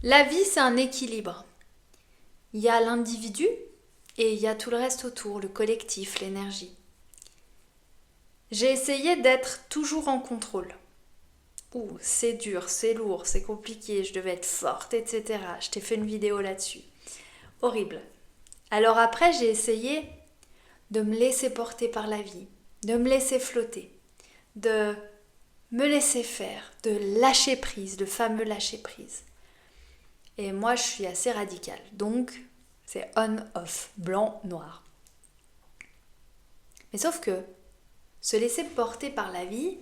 La vie, c'est un équilibre. Il y a l'individu et il y a tout le reste autour, le collectif, l'énergie. J'ai essayé d'être toujours en contrôle. Ouh, c'est dur, c'est lourd, c'est compliqué, je devais être forte, etc. Je t'ai fait une vidéo là-dessus. Horrible. Alors après, j'ai essayé de me laisser porter par la vie, de me laisser flotter, de me laisser faire, de lâcher prise, le fameux lâcher prise. Et moi, je suis assez radicale. Donc, c'est on-off, blanc, noir. Mais sauf que se laisser porter par la vie,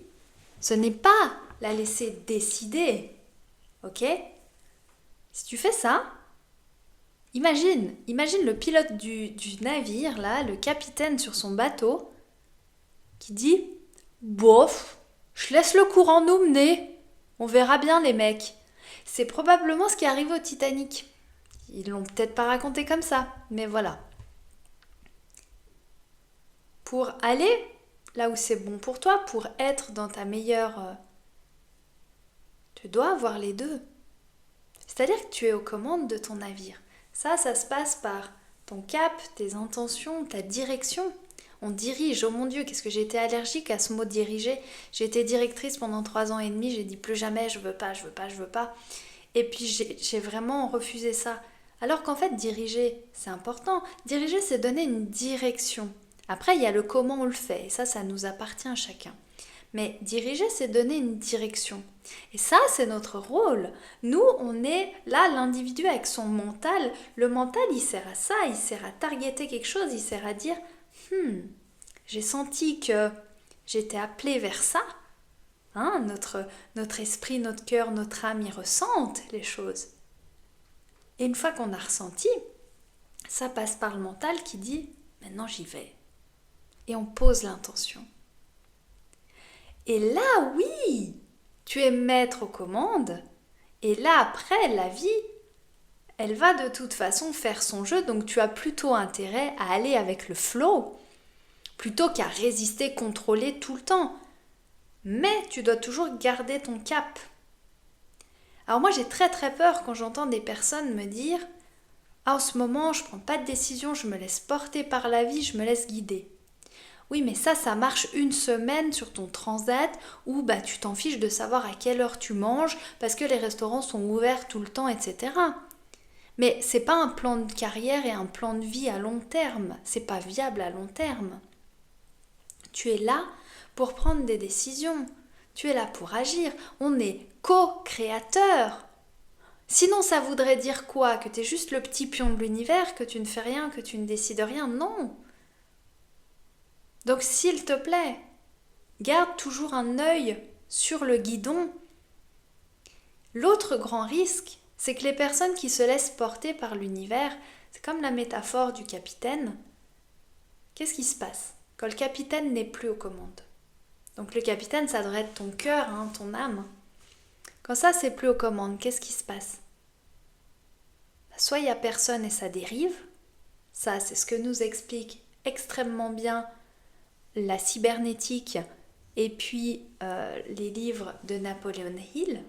ce n'est pas la laisser décider. Ok? Si tu fais ça, imagine le pilote du navire, là, le capitaine sur son bateau, qui dit « Bof, je laisse le courant nous mener. On verra bien les mecs. » C'est probablement ce qui arrive au Titanic. Ils l'ont peut-être pas raconté comme ça, mais voilà. Pour aller là où c'est bon pour toi, pour être dans ta meilleure... tu dois avoir les deux. C'est-à-dire que tu es aux commandes de ton navire. Ça se passe par ton cap, tes intentions, ta direction. On dirige, oh mon Dieu, qu'est-ce que j'ai été allergique à ce mot diriger. J'ai été directrice pendant 3 ans et demi, j'ai dit plus jamais, je veux pas. Et puis j'ai vraiment refusé ça. Alors qu'en fait, diriger, c'est important. Diriger, c'est donner une direction. Après, il y a le comment on le fait, et ça nous appartient à chacun. Mais diriger, c'est donner une direction. Et ça, c'est notre rôle. Nous, on est là, l'individu avec son mental. Le mental, il sert à ça, il sert à targeter quelque chose, il sert à dire j'ai senti que j'étais appelée vers ça. Hein, notre esprit, notre cœur, notre âme, ils ressentent les choses. Et une fois qu'on a ressenti, ça passe par le mental qui dit maintenant j'y vais. Et on pose l'intention. Et là, oui, tu es maître aux commandes. Et là, après, la vie, elle va de toute façon faire son jeu. Donc, tu as plutôt intérêt à aller avec le flow, plutôt qu'à résister, contrôler tout le temps. Mais tu dois toujours garder ton cap. Alors moi, j'ai très très peur quand j'entends des personnes me dire « Ah, en ce moment, je ne prends pas de décision, je me laisse porter par la vie, je me laisse guider. » Oui, mais ça marche une semaine sur ton transat où tu t'en fiches de savoir à quelle heure tu manges parce que les restaurants sont ouverts tout le temps, etc. Mais c'est pas un plan de carrière et un plan de vie à long terme. C'est pas viable à long terme. Tu es là pour prendre des décisions. Tu es là pour agir. On est co-créateur. Sinon, ça voudrait dire quoi? Que tu es juste le petit pion de l'univers, que tu ne fais rien, que tu ne décides rien? Non. Donc s'il te plaît, garde toujours un œil sur le guidon. L'autre grand risque, c'est que les personnes qui se laissent porter par l'univers, c'est comme la métaphore du capitaine. Qu'est-ce qui se passe quand le capitaine n'est plus aux commandes? Donc le capitaine, ça devrait être ton cœur, ton âme. Quand ça, c'est plus aux commandes, qu'est-ce qui se passe? Soit il n'y a personne et ça dérive. Ça, c'est ce que nous explique extrêmement bien la cybernétique et puis les livres de Napoleon Hill,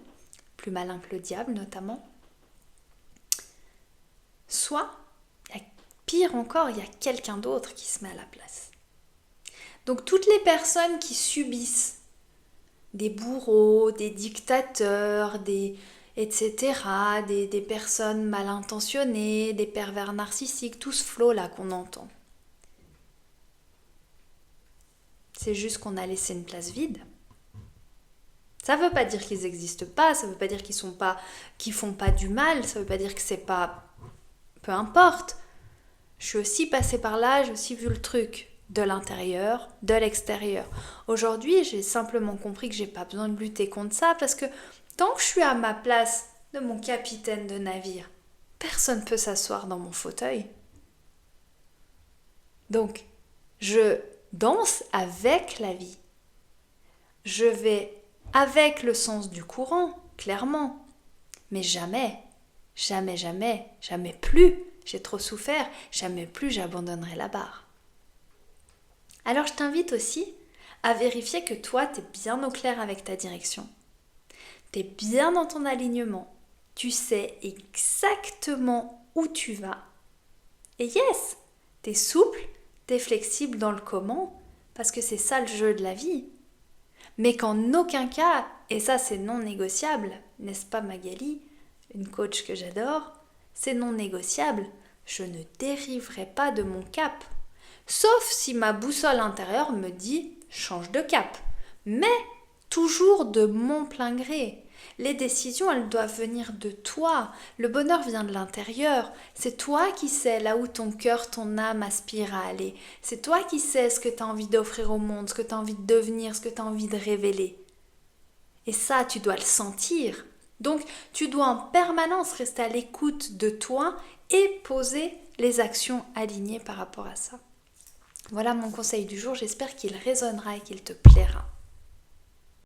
plus malin que le diable notamment. Soit, pire encore, il y a quelqu'un d'autre qui se met à la place. Donc toutes les personnes qui subissent des bourreaux, des dictateurs, etc., des personnes mal intentionnées, des pervers narcissiques, tout ce flot là qu'on entend. C'est juste qu'on a laissé une place vide. Ça ne veut pas dire qu'ils n'existent pas, ça ne veut pas dire qu'ils font pas du mal, ça ne veut pas dire que c'est pas... Peu importe. Je suis aussi passée par là, j'ai aussi vu le truc de l'intérieur, de l'extérieur. Aujourd'hui, j'ai simplement compris que j'ai pas besoin de lutter contre ça parce que tant que je suis à ma place de mon capitaine de navire, personne ne peut s'asseoir dans mon fauteuil. Donc, je danse avec la vie. Je vais avec le sens du courant, clairement. Mais jamais plus, j'ai trop souffert, jamais plus j'abandonnerai la barre. Alors je t'invite aussi à vérifier que toi, tu es bien au clair avec ta direction. Tu es bien dans ton alignement, tu sais exactement où tu vas. Et yes, t'es souple, t'es flexible dans le comment, parce que c'est ça le jeu de la vie. Mais qu'en aucun cas, et ça c'est non négociable, n'est-ce pas Magali, une coach que j'adore, c'est non négociable, je ne dériverai pas de mon cap. Sauf si ma boussole intérieure me dit change de cap. Mais toujours de mon plein gré. Les décisions, elles doivent venir de toi. Le bonheur vient de l'intérieur. C'est toi qui sais là où ton cœur, ton âme aspire à aller. C'est toi qui sais ce que tu as envie d'offrir au monde, ce que tu as envie de devenir, ce que tu as envie de révéler. Et ça, tu dois le sentir. Donc, tu dois en permanence rester à l'écoute de toi et poser les actions alignées par rapport à ça. Voilà mon conseil du jour, j'espère qu'il résonnera et qu'il te plaira.